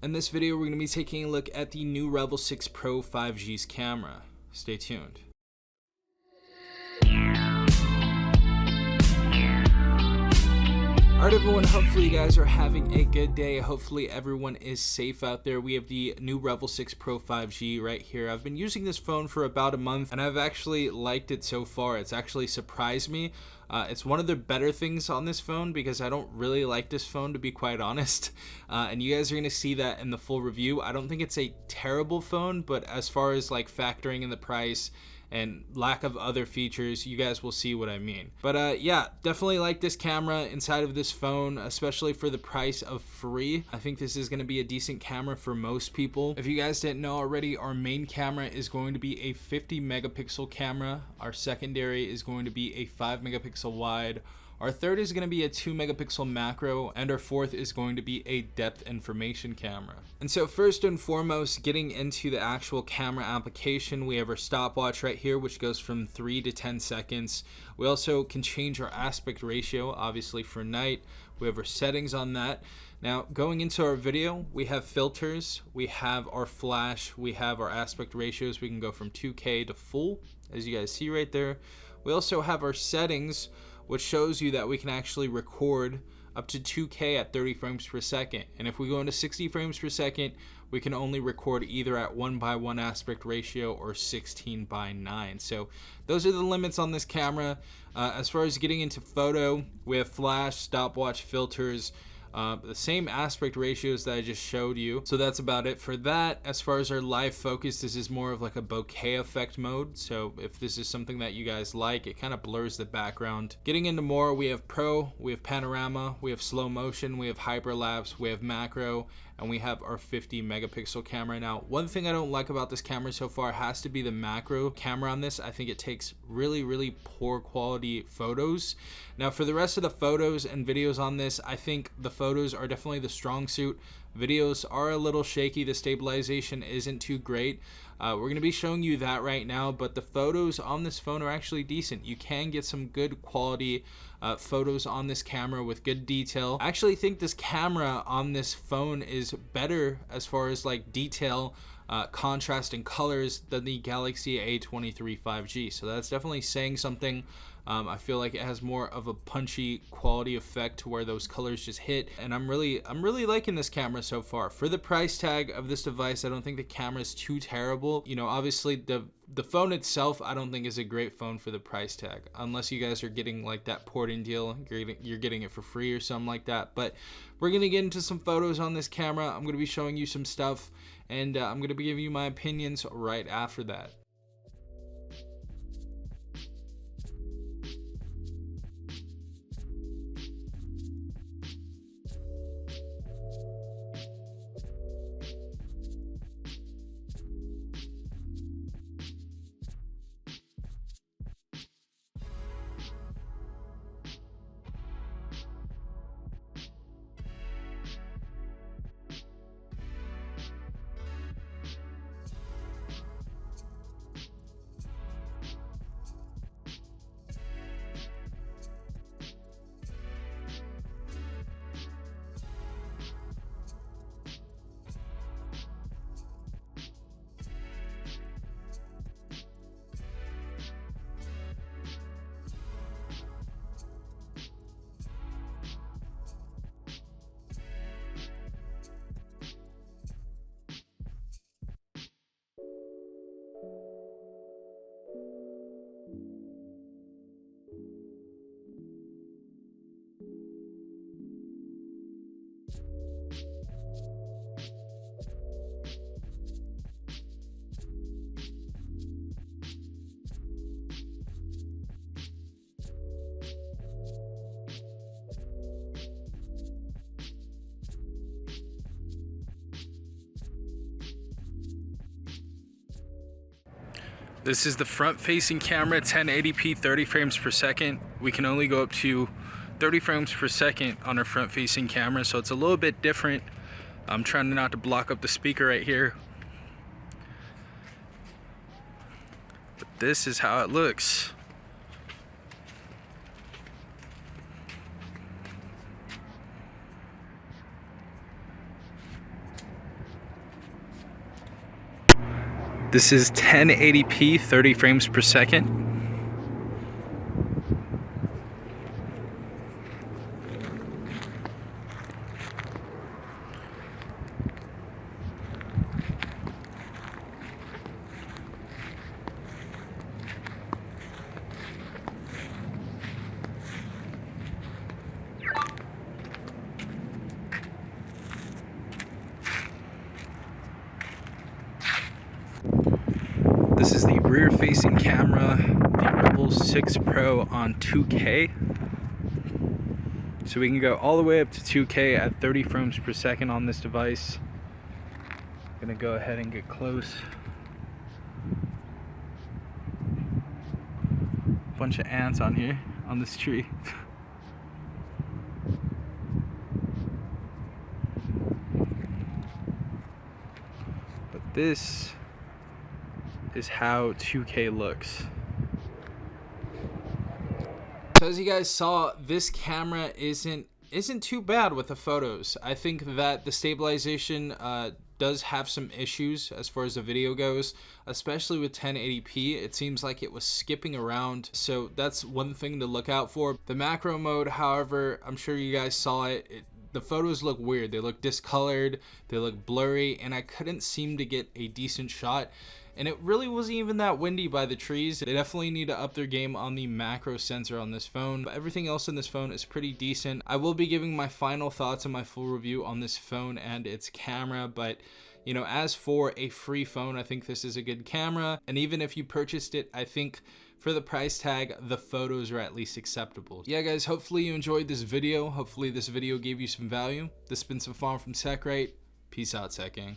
In this video, we're going to be taking a look at the new Revvl 6 Pro 5G's camera. Stay tuned. Alright everyone, hopefully you guys are having a good day. Hopefully everyone is safe out there. We have the new Revvl 6 Pro 5G right here. I've been using this phone for about a month and I've actually liked it so far. It's actually surprised me. It's one of the better things on this phone because I don't really like this phone, to be quite honest. And you guys are going to see that in the full review. I don't think it's a terrible phone, but as far as like factoring in the price and lack of other features, you guys will see what I mean. But yeah, definitely like this camera inside of this phone, especially for the price of free. I think this is going to be a decent camera for most people. If you guys didn't know already, our main camera is going to be a 50 megapixel camera. Our secondary is going to be a 5 megapixel wide. Our third is going to be a 2 megapixel macro, and our fourth is going to be a depth information camera. And so first and foremost, getting into the actual camera application, we have our stopwatch right here, which goes from 3 to 10 seconds. We also can change our aspect ratio, obviously for night. We have our settings on that. Now, going into our video, we have filters, we have our flash, we have our aspect ratios. We can go from 2K to full, as you guys see right there. We also have our settings, which shows you that we can actually record up to 2K at 30 frames per second. And if we go into 60 frames per second, we can only record either at 1:1 aspect ratio or 16:9. So those are the limits on this camera. As far as getting into photo, we have flash, stopwatch, filters, the same aspect ratios that I just showed you. So that's about it for that. As far as our live focus, this is more of like a bokeh effect mode. So if this is something that you guys like, it kind of blurs the background. Getting into more, we have pro, we have panorama, we have slow motion, we have hyperlapse, we have macro, and we have our 50 megapixel camera. Now, one thing I don't like about this camera so far has to be the macro camera on this. I think it takes really poor quality photos. Now, for the rest of the photos and videos on this, I think the photos are definitely the strong suit. Videos are a little shaky. The stabilization isn't too great. We're going to be showing you that right now, but the photos on this phone are actually decent. You can get some good quality photos on this camera with good detail. I actually think this camera on this phone is better as far as like detail, contrast, and colors than the Galaxy A23 5G. So that's definitely saying something. I feel like it has more of a punchy quality effect to where those colors just hit, and I'm really liking this camera so far. For the price tag of this device, I don't think the camera is too terrible. You know, obviously the phone itself I don't think is a great phone for the price tag, unless you guys are getting like that port-in deal, you're getting it for free or something like that. But we're gonna get into some photos on this camera. I'm gonna be showing you some stuff, and I'm gonna be giving you my opinions right after that. This is the front-facing camera, 1080p, 30 frames per second. We can only go up to 30 frames per second on our front-facing camera, so it's a little bit different. I'm trying not to block up the speaker right here. But this is how it looks. This is 1080p, 30 frames per second. This is the rear-facing camera, the Revvl 6 Pro on 2K. So we can go all the way up to 2K at 30 frames per second on this device. I'm gonna go ahead and get close. Bunch of ants on here, on this tree. But this is how 2K looks. So as you guys saw, this camera isn't too bad with the photos. I think that the stabilization does have some issues as far as the video goes, especially with 1080p. It seems like it was skipping around, so that's one thing to look out for. The macro mode, however, I'm sure you guys saw it. The photos look weird. They look discolored, they look blurry, and I couldn't seem to get a decent shot. And it really wasn't even that windy by the trees. They definitely need to up their game on the macro sensor on this phone, but everything else in this phone is pretty decent. I will be giving my final thoughts and my full review on this phone and its camera, but you know, as for a free phone, I think this is a good camera. And even if you purchased it, I think for the price tag, the photos are at least acceptable. Yeah, guys, hopefully you enjoyed this video. Hopefully this video gave you some value. This has been some fun from TechRight. Peace out, Tech Gang.